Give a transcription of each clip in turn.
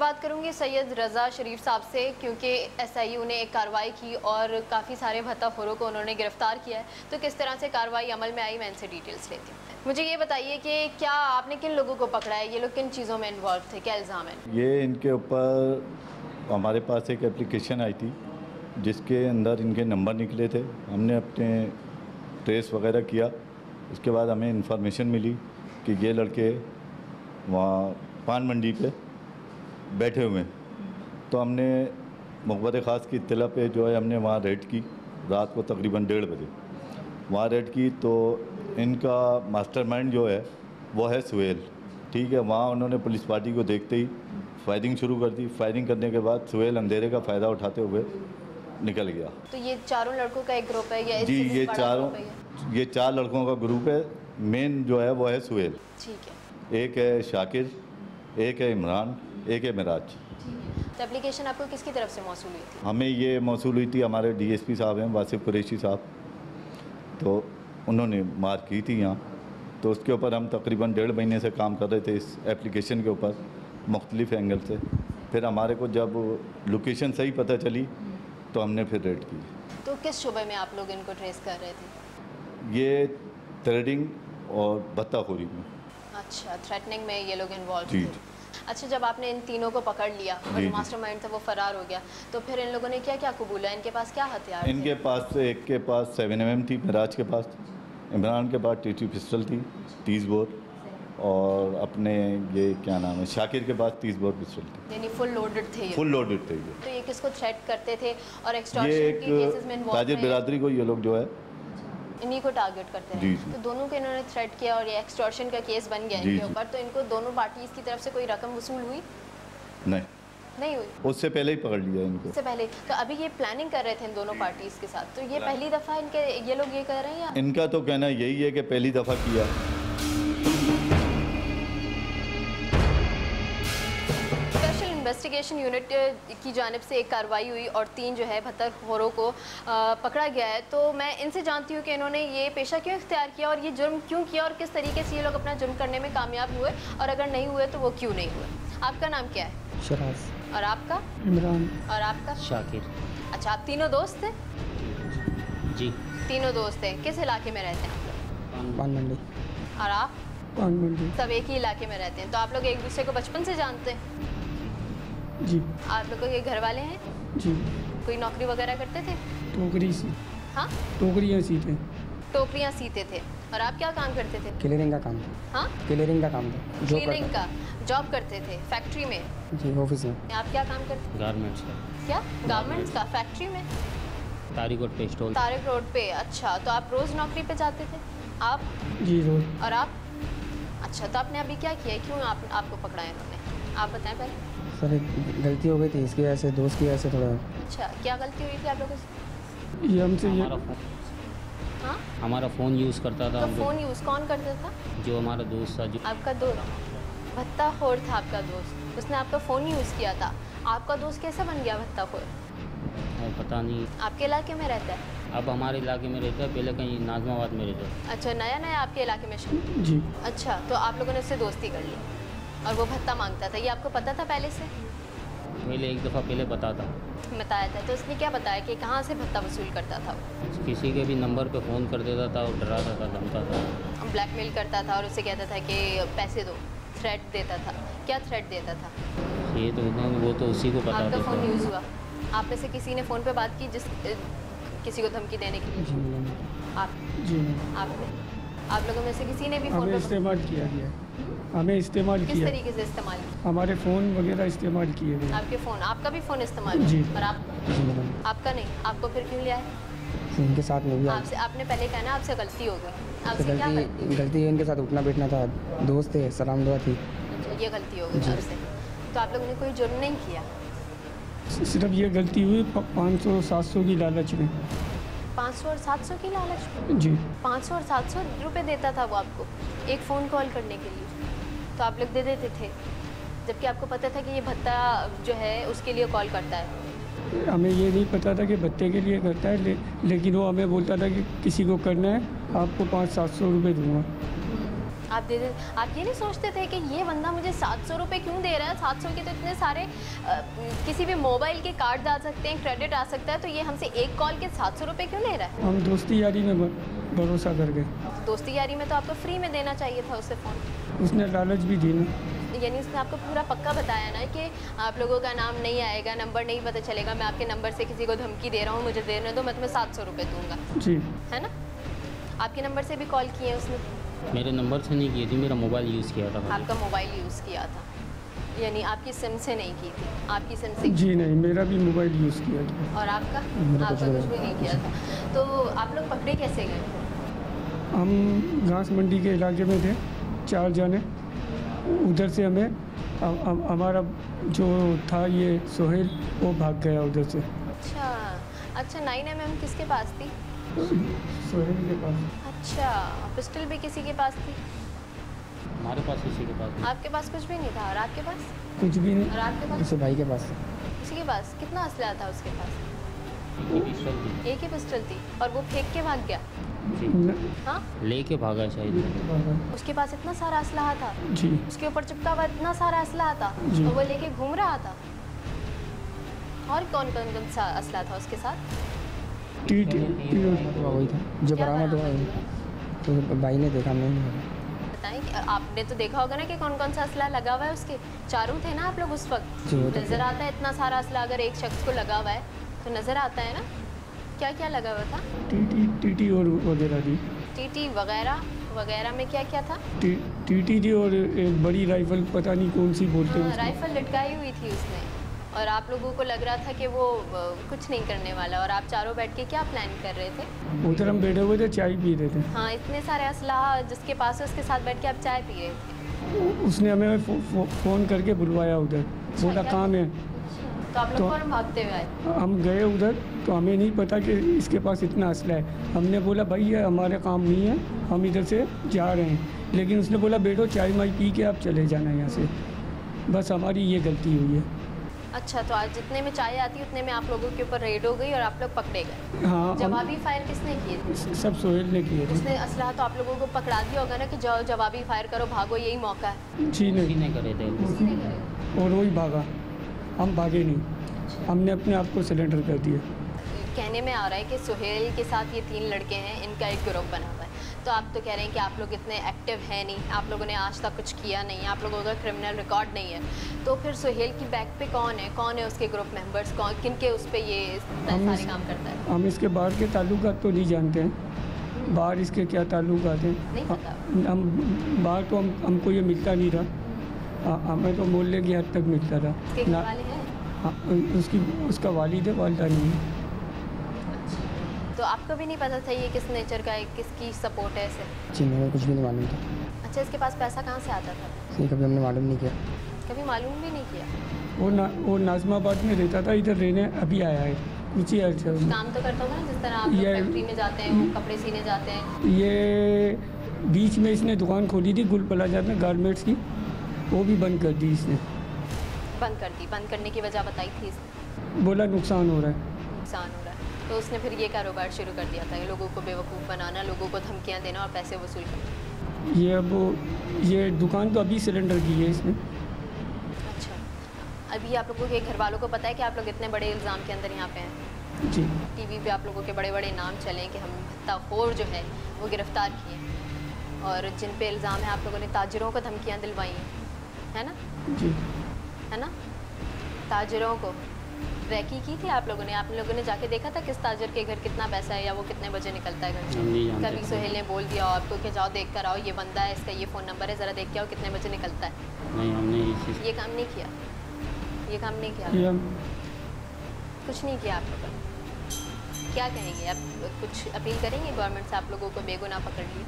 बात करूंगी सैयद रज़ा शरीफ साहब से, क्योंकि एसआईयू ने एक कार्रवाई की और काफ़ी सारे भत्ताखोरों को उन्होंने गिरफ्तार किया है। तो किस तरह से कार्रवाई अमल में आई, मैं इनसे डिटेल्स लेती हूँ। मुझे ये बताइए कि क्या आपने किन लोगों को पकड़ा है, ये लोग किन चीज़ों में इन्वॉल्व थे, क्या इल्ज़ाम है? ये इनके ऊपर हमारे पास एक एप्लीकेशन आई थी जिसके अंदर इनके नंबर निकले थे। हमने अपने ट्रेस वगैरह किया। उसके बाद हमें इंफॉर्मेशन मिली कि ये लड़के वहाँ पान मंडी पे बैठे हुए हैं। तो हमने मुखबर ख़ास की इत्तला पे जो है हमने वहाँ रेड की। रात को तकरीबन 1:30 बजे वहाँ रेड की। तो इनका मास्टरमाइंड जो है वो है सुहेल। ठीक है, वहाँ उन्होंने पुलिस पार्टी को देखते ही फायरिंग शुरू कर दी। फायरिंग करने के बाद सुहेल अंधेरे का फ़ायदा उठाते हुए निकल गया। तो ये चारों लड़कों का एक ग्रुप है या जी, ये 4 लड़कों का ग्रुप है। मेन जो है वो है सुहेल। ठीक है। एक है शाकिर, एक है इमरान, एक है मिराज। तो एप्लीकेशन आपको किसकी तरफ से मौसूल हुई थी? हमें ये मौसूल हुई थी, हमारे डीएसपी साहब हैं वासिफ कुरैशी साहब, तो उन्होंने मार की थी यहाँ। तो उसके ऊपर हम तकरीबन 1.5 महीने से काम कर रहे थे इस एप्लीकेशन के ऊपर मुख्तलिफ एंगल से। फिर हमारे को जब लोकेशन सही पता चली तो हमने फिर रेड की। तो किस शुबे में आप लोग इनको ट्रेस कर रहे थे? ये थ्रेडिंग और भत्ताखोरी में। अच्छा, थ्रेटनिंग में ये लोग इन्वॉल्व जी। थे। अच्छा, जब आपने इन तीनों को पकड़ लिया और जो मास्टरमाइंड था वो फरार हो गया, तो फिर इन लोगों ने क्या क्या कबूला? इनके पास क्या हथियार थे? इनके पास एक के पास 7mm थी, मिराज के पास, इमरान के पास टीटी पिस्टल थी 30 बोर, और अपने ये क्या नाम है शाकिर के पास 30 बोर पिस्टल थी। यानी फुल लोडेड थे ये? फुल लोडेड थे ये। तो ये किसको थ्रेट करते थे और ये एक्सटॉर्शन के केसेस में एक इन्वॉल्व ताजिर बिरादरी को ये लोग जो है इन्हीं को टारगेट करते जी, हैं। जी। तो दोनों को इन्होंने थ्रेट किया और ये एक्सटॉर्शन का केस बन गया इनके ऊपर। तो इनको दोनों पार्टीज की तरफ से कोई रकम वसूल हुई? नहीं हुई। उससे पहले ही पकड़ लिया इनको। उससे पहले। तो अभी ये प्लानिंग कर रहे थे इन दोनों पार्टीज के साथ, तो ये पहली दफ़ा इनके ये लोग ये कर रहे हैं या? इनका तो कहना यही है कि पहली दफ़ा किया। स्पेशल इन्वेस्टिगेशन यूनिट की जानिब से एक कार्रवाई हुई और 3 जो है भत्ताखोरों को पकड़ा गया है। तो मैं इनसे जानती हूँ कि इन्होंने ये पेशा क्यों इख्तियार किया और ये जुर्म क्यों किया और किस तरीके से ये लोग अपना जुर्म करने में कामयाब हुए, और अगर नहीं हुए तो वो क्यों नहीं हुए। आपका नाम क्या है? शराज। और आपका? इमरान। और आपका? शाकिर। अच्छा, आप तीनों दोस्त थे? जी। तीनों दोस्त हैं। किस इलाके में रहते हैं आप लोग? पान मंडी। और आप? पान मंडी। सब एक ही इलाके में रहते हैं। तो आप लोग एक दूसरे को बचपन से जानते हैं? जी। आप लोगों के घर वाले हैं? जी। कोई नौकरी वगैरह करते थे? टोकरी सी। हाँ, टोकरियाँ सीते। टोकरियाँ सीते थे। और आप क्या काम करते थे? क्लीनिंग का काम था। हाँ, क्लीनिंग का काम था। क्लीनिंग का जॉब करते थे फैक्ट्री में? जी, ऑफिस में। आप क्या काम करते थे? गारमेंट्स का। क्या गारमेंट्स का? फैक्ट्री में? तारिक रोड पे स्टॉल। तारिक रोड पे। अच्छा, तो आप रोज़ नौकरी पे जाते थे? आप? जी, रोज। और आप? अच्छा, तो आपने अभी क्या किया है, क्यों आपको पकड़ा है इन्होंने? आप बताएं पहले। सर एक गलती हो गई थी, इसकी वजह से, दोस्त की वजह से थोड़ा। अच्छा, क्या गलती हुई थी आप लोगों से? ये हमसे हाँ, हमारा फ़ोन यूज़ करता था। तो फ़ोन यूज़ कौन करता था? जो हमारा दोस्त था। जो आपका दोस्त भत्ताखोर था आपका दोस्त, उसने आपका फ़ोन यूज़ किया था। आपका दोस्त कैसे बन गया भत्ताखोर? पता नहीं। आपके इलाके में रहता है? अब हमारे इलाके में रहता है, पहले कहीं नाजमाबाद में रहता है। अच्छा, नया नया आपके इलाके में शहर? जी। अच्छा, तो आप लोगों ने उससे दोस्ती कर ली और वो भत्ता मांगता था, ये आपको पता था पहले से? पहले एक दफ़ा पहले बताया था। तो उसने क्या बताया कि कहाँ से भत्ता वसूल करता था वो? किसी के भी नंबर पे फ़ोन कर देता था और डराता था, धमका था, ब्लैकमेल करता था और उसे कहता था कि पैसे दो, थ्रेट देता था। क्या थ्रेट देता था? ये तो वो तो उसी को पता था। आपका फ़ोन यूज़ हुआ? आप में से किसी ने फ़ोन पे बात की किसी को धमकी देने के लिए? जी। आप? जी। आपने? आप लोगों में से किसी ने भी फ़ोन हमें पे इस्तेमाल किया गया। हमें इस्तेमाल किस किया। तरीके से इस्तेमाल किया? हमारे फ़ोन वगैरह इस्तेमाल किए गए। आपके फ़ोन? आपका भी फ़ोन इस्तेमाल? जी। और आप? जी मैडम। आपका नहीं? आपको फिर क्यों लिया है? इनके साथ में भी आपसे आपने पहले कहा ना आपसे गलती हो गई। आपसे क्या गलती है, इनके साथ उठना बैठना था, दोस्त थे, सलाम दुआ थी। अच्छा, ये गलती हो गई आपसे। तो आप लोगों ने कोई जुर्म नहीं किया? सिर्फ ये गलती हुई 500-700 की लालच में। 500 और 700 की लालच में? जी। 500 और 700 रुपये देता था वो आपको एक फ़ोन कॉल करने के लिए, तो आप लोग दे देते थे, जबकि आपको पता था कि ये भत्ता जो है उसके लिए कॉल करता है। हमें ये नहीं पता था कि भत्ते के लिए करता है, लेकिन वो हमें बोलता था कि किसी को करना है आपको 500-700 रुपये दूँगा। आप दे दे। आप ये नहीं सोचते थे कि ये बंदा मुझे 700 रुपये क्यों दे रहा है? 700 के तो इतने सारे किसी भी मोबाइल के कार्ड आ सकते हैं, क्रेडिट आ सकता है, तो ये हमसे एक कॉल के 700 रुपये क्यों ले रहा है? हम दोस्ती यारी में भरोसा कर गए। दोस्ती यारी में तो आपको फ्री में देना चाहिए था उसे फ़ोन। उसने लालच भी दी ना। यानी उसने आपको पूरा पक्का बताया ना कि आप लोगों का नाम नहीं आएगा, नंबर नहीं पता चलेगा, मैं आपके नंबर से किसी को धमकी दे रहा हूँ, मुझे देने दो, मैं तुम्हें 700 रुपये दूँगा, जी है ना? आपके नंबर से भी कॉल किए उसने? मेरे नंबर से नहीं की थी, मेरा मोबाइल यूज़ किया था। आपका मोबाइल यूज़ किया था, यानी आपकी सिम से नहीं की थी, आपकी सिम से? जी नहीं, मेरा भी मोबाइल यूज़ किया था। और आपका? मेरा आपका कुछ कुछ भी नहीं किया था। तो आप लोग पकड़े कैसे गए? हम घास मंडी के इलाके में थे, 4 जने। उधर से हमें हमारा जो था ये सोहेल, वो भाग गया उधर से। अच्छा 9mm किसके पास थी? सोहेल के पास। अच्छा, पिस्टल भी किसी के पास थी? हमारे पास किसी के पास आपके पास कुछ भी नहीं था? और आपके पास? कुछ भी नहीं। और आपके पास? उसे भाई के पास। किसी के पास? कितना असला था उसके पास? एक ही पिस्टल थी। एक ही पिस्टल थी और वो फेंक के भाग गया? हाँ, लेके भागा शायद। उसके पास इतना सारा असलहा था? जी उसके ऊपर चिपका हुआ इतना सारा असलहा था जी। और वो लेके घूम रहा था? और कौन कौन सा असलहा था उसके साथ? टी वही था जो क्या बरामद हुआ बरामद है। तो भाई ने देखा, हमने नहीं देखा। बताएं कि आपने तो देखा होगा ना कि कौन कौन सा असलहा लगा हुआ है उसके? चारों थे ना आप लोग उस वक्त? जी, वो तो नज़र आता है इतना सारा असलहा अगर एक शख्स को लगा हुआ है तो नज़र आता है ना? क्या क्या लगा हुआ था? टी और वगैरह थी। टीटी वगैरह में क्या क्या था? टी थी और एक बड़ी राइफल, पता नहीं कौन सी बोलते हैं हाँ, उसको। राइफल लटकाई हुई थी उसने और आप लोगों को लग रहा था कि वो कुछ नहीं करने वाला, और आप चारों बैठ के क्या प्लान कर रहे थे? उधर हम बैठे हुए थे, चाय पी रहे थे। हाँ, इतने सारे असलहा जिसके पास है उसके साथ बैठ के आप चाय पी रहे थे? उसने हमें फ़ोन करके बुलवाया उधर, बोला क्या? काम है। तो आप लोग तो- फौरन भागते हुए आए? हम गए उधर तो हमें नहीं पता कि इसके पास इतना असला है। हमने बोला भाई ये हमारा काम नहीं है, हम इधर से जा रहे हैं। लेकिन उसने बोला बैठो, चाय माई पी के आप चले जाना यहाँ से। बस हमारी ये गलती हुई है। अच्छा, तो आज जितने में चाय आती उतने में आप लोगों के ऊपर रेड हो गई और आप लोग पकड़े गए? हाँ, जवाबी फायर किसने किए थे? सब सोहेल ने किए थे। उसने असलहा तो आप लोगों को पकड़ा दिया होगा ना कि जाओ जवाबी फायर करो, भागो, यही मौका है। जी उसी नहीं, ने करे थे। किसी ने करे? और वही भागा, हम भागे नहीं, हमने अपने आप को सिलेंडर कर दिया। कहने में आ रहा है कि सुहेल के साथ ये 3 लड़के हैं, इनका एक ग्रुप बना हुआ है। तो आप तो कह रहे हैं कि आप लोग इतने एक्टिव हैं नहीं, आप लोगों ने आज तक कुछ किया नहीं, आप लोगों का क्रिमिनल रिकॉर्ड नहीं है, तो फिर सुहेल की बैक पे कौन है उसके ग्रुप मेंबर्स, किन के उस पर ये सारे काम करता है? हम इसके बाहर के ताल्लुकात तो नहीं जानते हैं, बाहर इसके क्या ताल्लुकात हैं नहीं पता? हम बाहर तो हमको ये मिलता नहीं था। हमें तो मोहल्ले की हद तक मिलता था इसके घर ना। वाले हैं? हाँ, उसका वालिद है, वालिदा नहीं है। तो आपको भी नहीं पता था ये किस नेचर का है, किसकी सपोर्ट है इसे? जी नहीं, कुछ भी नहीं मालूम था। अच्छा, इसके पास पैसा कहाँ से आता था? ये कभी हमने मालूम नहीं किया। कभी मालूम भी नहीं किया? वो नाज़माबाद में रहता था, इधर रहने अभी आया है कुछ ही अर्थ है। काम तो करता होगा ना, जिस तरह आप लोग ये- फैक्ट्री में जाते हैं, वो कपड़े सीने जाते हैं। ये बीच में इसने दुकान खोली थी गुल प्लाजा में गारमेंट्स की, वो भी बंद कर दी इसने। बंद कर दी? बंद करने की वजह बताई थी इसने? बोला नुकसान हो रहा है। नुकसान हो रहा है, तो उसने फिर ये कारोबार शुरू कर दिया था, ये लोगों को बेवकूफ़ बनाना, लोगों को धमकियाँ देना और पैसे वसूल करना। ये दुकान तो अभी सिलेंडर की है इसने। अच्छा, अभी आप लोगों के घर वालों को पता है कि आप लोग इतने बड़े इल्ज़ाम के अंदर यहाँ पे हैं? जी टीवी पे आप लोगों के बड़े बड़े नाम चले कि हम भत्ताखोर जो है वो गिरफ़्तार किए हैं, और जिन पे इल्ज़ाम है आप लोगों ने ताजिरों को धमकियाँ दिलवाई हैं, है ना? जी है ना? ताजिरों को रैकी की थी आप लोगों ने जाके देखा था किस ताजिर के घर कितना पैसा है या वो कितने बजे निकलता है घर हम से? नहीं जानते। कभी सुहेल ने बोल दिया हो आपको कि जाओ देख कर आओ, ये बंदा है, इसका ये फ़ोन नंबर है, ज़रा देख के आओ कितने बजे निकलता है? नहीं, हमने इस चीज़ ये काम नहीं किया? ये काम नहीं किया? ये हम कुछ नहीं किया आप लोगों ने? क्या कहेंगे आप? कुछ अपील करेंगे गवर्नमेंट से? आप लोगों को बेगुनाह पकड़ लिया?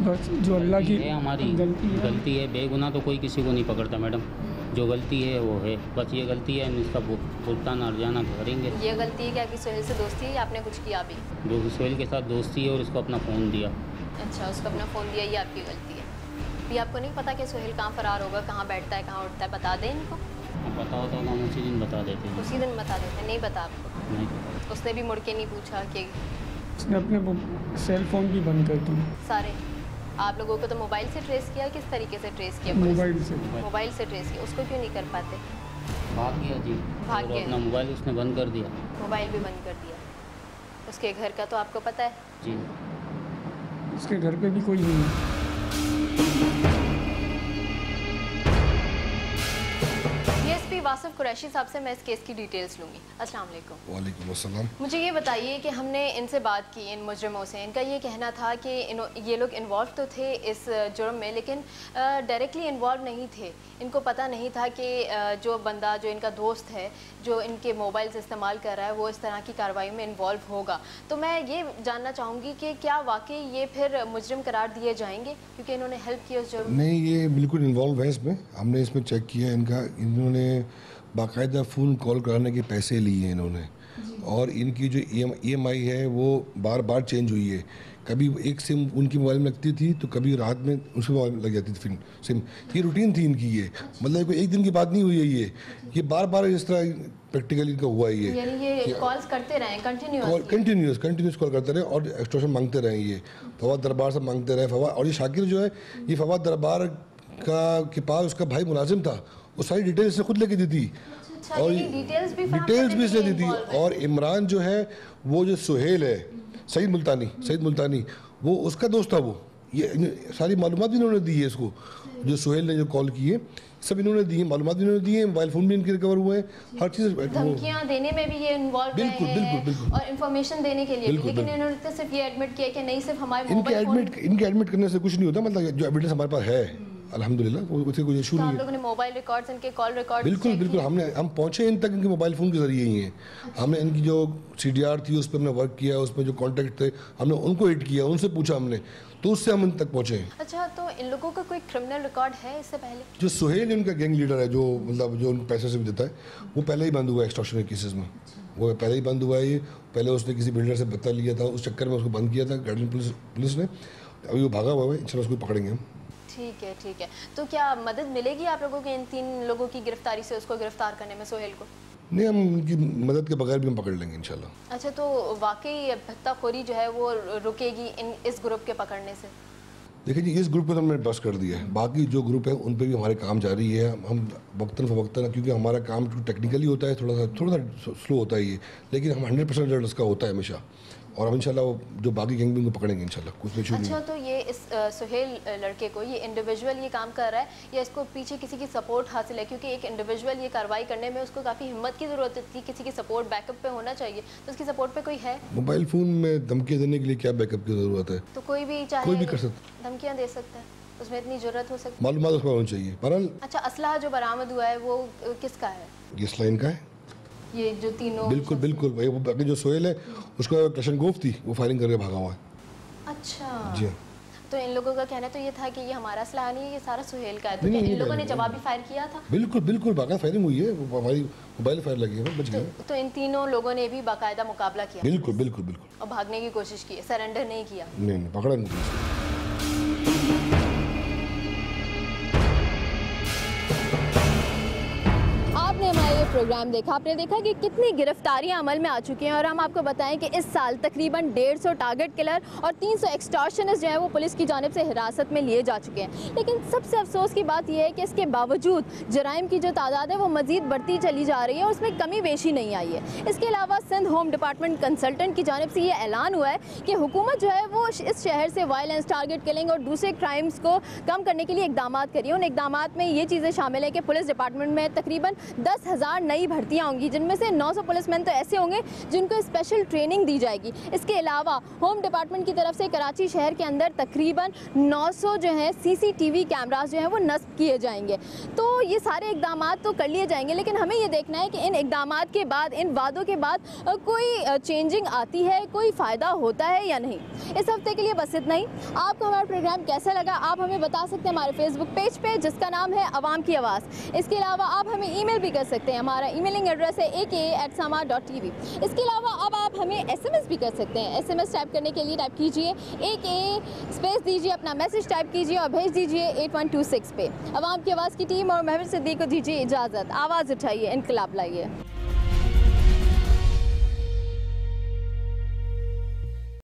बस जो अल्लाह की है हमारी गलती है। बेगुनाह तो कोई किसी को नहीं पकड़ता मैडम, जो गलती है वो है, बस ये गलती है, इसका भुगतान अर्जाना करेंगे। ये गलती है कि आपकी सुहेल से दोस्ती है या आपने कुछ किया अभी? जो सोहेल के साथ दोस्ती है और उसको अपना फ़ोन दिया। अच्छा, उसको अपना फ़ोन दिया, ये आपकी गलती है। भी आपको नहीं पता कि सुहेल कहाँ फ़रार होगा, कहाँ बैठता है, कहाँ उठता है? बता दें इनको? पता होता तो हम उसी दिन बता देते हैं। उसी दिन बता देते? नहीं बता आपको? नहीं, उसने भी मुड़ के नहीं पूछा कि उसने अपने सेल फोन भी बंद कर दिए। सारे? आप लोगों को तो मोबाइल से ट्रेस किया, किस तरीके से ट्रेस किया? मोबाइल से। मोबाइल से ट्रेस किया, उसको क्यों नहीं कर पाते? भाग गया जी, भाग और गया। अपना मोबाइल उसने बंद कर दिया। मोबाइल भी बंद कर दिया। उसके घर का तो आपको पता है? जी, उसके घर पे भी कोई नहीं है। डीएसपी वासिफ कुरैशी साहब से मैं इस केस की डिटेल्स लूँगी। अस्सलाम वालेकुम। वालेकुम अस्सलाम। मुझे ये बताइए कि हमने इनसे बात की, इन मुजरिमों से। इनका ये कहना था कि ये लोग इन्वॉल्व तो थे इस जुर्म में, लेकिन डायरेक्टली इन्वॉल्व नहीं थे। इनको पता नहीं था कि जो बंदा, जो इनका दोस्त है, जो इनके मोबाइल्स इस्तेमाल कर रहा है, वो इस तरह की कार्रवाई में इन्वॉल्व होगा। तो मैं ये जानना चाहूँगी कि क्या वाकई ये फिर मुजरिम करार दिए जाएंगे क्योंकि इन्होंने हेल्प की उस जुर्म? नहीं, ये बिल्कुल इन्वॉल्व है इसमें। हमने इसमें चेक किया इनका, इन्होंने बाकायदा फ़ोन कॉल कराने के पैसे लिए हैं इन्होंने, और इनकी जो EMI है वो बार बार चेंज हुई है। कभी एक सिम उनकी मोबाइल में लगती थी तो कभी रात में उसमें मोबाइल में लग जाती थी सिम। ये रूटीन थी इनकी, ये मतलब कोई एक दिन की बात नहीं हुई है। ये बार बार इस तरह प्रैक्टिकली इनका हुआ है। यानी ये कॉल्स करते रहे कंटिन्यूस कॉल करते रहे और एक्सटॉर्शन मांगते रहे। ये फवाद दरबार से मांगते रहे। फवाद और ये शाकिर जो है, ये फवाद दरबार के पास उसका भाई मुलाजिम था, वो सारी डिटेल्स इसने खुद लेके दी थी। और डिटेल्स भी इसने दी थी। और इमरान जो है, वो जो सुहेल है, सईद मुल्तानी, वो उसका दोस्त था। वो ये सारी मालूमात भी इन्होंने दी है इसको, जो सुहेल ने जो कॉल की है, सब इन्होंने दी है, मालूमात भी इन्होंने दी है। मोबाइल फ़ोन भी इनके रिकवर हुए हैं, हर चीज़। धमकियां देने में भी ये इन्वॉल्व रहे हैं बिल्कुल। और इन्फॉर्मेशन देने के लिए भी। लेकिन इन्होंने तो सिर्फ ये एडमिट किया कि नहीं, सिर्फ हमारे मोबाइल फ़ोन। इनके एडमिट करने से कुछ नहीं होता, मतलब जो एविडेंस हमारे पास है अल्हम्दुलिल्लाह, उससे कोई इशू नहीं है। आप लोगों ने मोबाइल रिकॉर्ड्स, इनके कॉल रिकॉर्ड्स? बिल्कुल हम पहुँचे इन तक इनके मोबाइल फ़ोन के ज़रिए ही हैं। हमने इनकी जो CDR थी उस पर हमने वर्क किया, उसमें जो कॉन्टैक्ट थे हमने उनको हिट किया, उनसे पूछा हमने, तो उससे हम इन तक पहुँचे हैं। अच्छा, तो इन लोगों का कोई क्रिमिनल रिकॉर्ड है इससे पहले? जो सुहेल इनका गैंग लीडर है, जो मतलब जो उनको पैसे से भी देता है, वो पहले ही बंद हुआ है एक्सटॉर्शन के केसेस में। वो पहले ही बंद हुआ है। ये पहले उसने किसी बिल्डर से पता लिया था, उस चक्कर में उसको बंद किया था गार्डन पुलिस ने। अभी वो भागा हुआ है, इंशाल्लाह उसको पकड़ेंगे हम। ठीक है। तो क्या मदद मिलेगी आप लोगों की इन 3 लोगों की गिरफ्तारी से, उसको गिरफ्तार करने में, सोहेल को? नहीं, हम उनकी मदद के बगैर भी हम पकड़ लेंगे इंशाल्लाह। अच्छा, तो वाकई भत्ताखोरी जो है वो रुकेगी इस ग्रुप के पकड़ने से? देखिए जी, इस ग्रुप को तो हमने बस कर दिया है। बाकी जो ग्रुप है उन पर भी हमारे काम जारी है। हम वक्तन फ़वक्तन, क्योंकि हमारा काम टेक्निकली होता है, थोड़ा सा स्लो होता है ये, लेकिन हम 100% रिजल्ट उसका होता है हमेशा। और हम इंशाल्लाह जो बाकी गैंग भी उनको पकड़ेंगे इंशाल्लाह, कुछ इशू नहीं। अच्छा, तो ये इस सुहेल लड़के को, ये इंडिविजुअल ये काम कर रहा है या इसको पीछे किसी की सपोर्ट हासिल है? क्योंकि एक इंडिविजुअल ये कार्रवाई करने में उसको काफ़ी हिम्मत की ज़रूरत होती है, किसी की सपोर्ट बैकअप पे होना चाहिए। तो उसकी सपोर्ट पे कोई है? मोबाइल फ़ोन में धमकियाँ देने के लिए क्या बैकअप की ज़रूरत है? तो कोई भी चाहे, कोई भी कर सकता, धमकियाँ दे सकता है, उसमें इतनी ज़रूरत हो सकती है? मालूमात उसका होनी चाहिए। बहरहाल, अच्छा, असलहा जो बरामद हुआ है वो किसका है? ये स्लाइन का है। ये जो तीनों? बिल्कुल भाई। वो बाकी जो सोहेल है, उसका क्लशनकोफ थी, वो फायरिंग करके भागा हुआ है। अच्छा जी। तो इन लोगों का कहना तो ये था कि ये हमारा असलहा नहीं है, ये सारा सुहेल का है। तो क्या इन लोगों ने जवाबी फायर किया था? बिल्कुल बाकायदा फायरिंग हुई है, वो हमारी मोबाइल फायर लगी है, बच गया। तो इन तीनों लोगों ने भी बाकायदा मुकाबला किया? बिल्कुल। और भागने की कोशिश की, सरेंडर नहीं किया? नहीं, पकड़ा नहीं। आपने हमारा ये प्रोग्राम देखा, आपने देखा कि कितनी गिरफ्तारियां अमल में आ चुकी हैं। और हम आपको बताएं कि इस साल तकरीबन 150 टारगेट किलर और 300 एक्सटॉर्शनिस्ट जो है वो पुलिस की जानिब से हिरासत में लिए जा चुके हैं। लेकिन सबसे अफसोस की बात यह है कि इसके बावजूद जराइम की जो तादाद है वो मज़ीद बढ़ती चली जा रही है और उसमें कमी बेशी नहीं आई है। इसके अलावा सिंध होम डिपार्टमेंट कंसल्टेंट की जानिब से ये ऐलान हुआ है कि हुकूमत जो है वो इस शहर से वायलेंस, टारगेट किलिंग और दूसरे क्राइम्स को कम करने के लिए इकदाम करिए। उन इकदाम में ये चीज़ें शामिल हैं कि पुलिस डिपार्टमेंट में तकरीबन 10,000 नई भर्तियां होंगी, जिनमें से 900 पुलिसमैन तो ऐसे होंगे जिनको स्पेशल ट्रेनिंग दी जाएगी। इसके अलावा होम डिपार्टमेंट की तरफ से कराची शहर के अंदर तकरीबन 900 जो है CCTV कैमरास जो हैं वो नस्ब किए जाएंगे। तो ये सारे इकदाम तो कर लिए जाएंगे, लेकिन हमें ये देखना है कि इन इकदाम के बाद, इन वादों के बाद कोई चेंजिंग आती है, कोई फ़ायदा होता है या नहीं। इस हफ्ते के लिए बस इतना ही। आपको हमारा प्रोग्राम कैसा लगा आप हमें बता सकते हैं हमारे फेसबुक पेज पे, जिसका नाम है अवाम की आवाज़। इसके अलावा आप हमें ईमेल भी कर सकते हैं, हमारा ईमेलिंग एड्रेस है aka@sama.tv। इसके अलावा अब आप हमें SMS भी कर सकते हैं। SMS टाइप करने के लिए टाइप कीजिए AKA स्पेस दीजिए, अपना मैसेज टाइप कीजिए और भेज दीजिए 8126 पे। अवाम की आवाज़ की टीम और महबूब सिद्दीक को दीजिए इजाज़त। आवाज़ उठाइए, इनकलाब लाइए।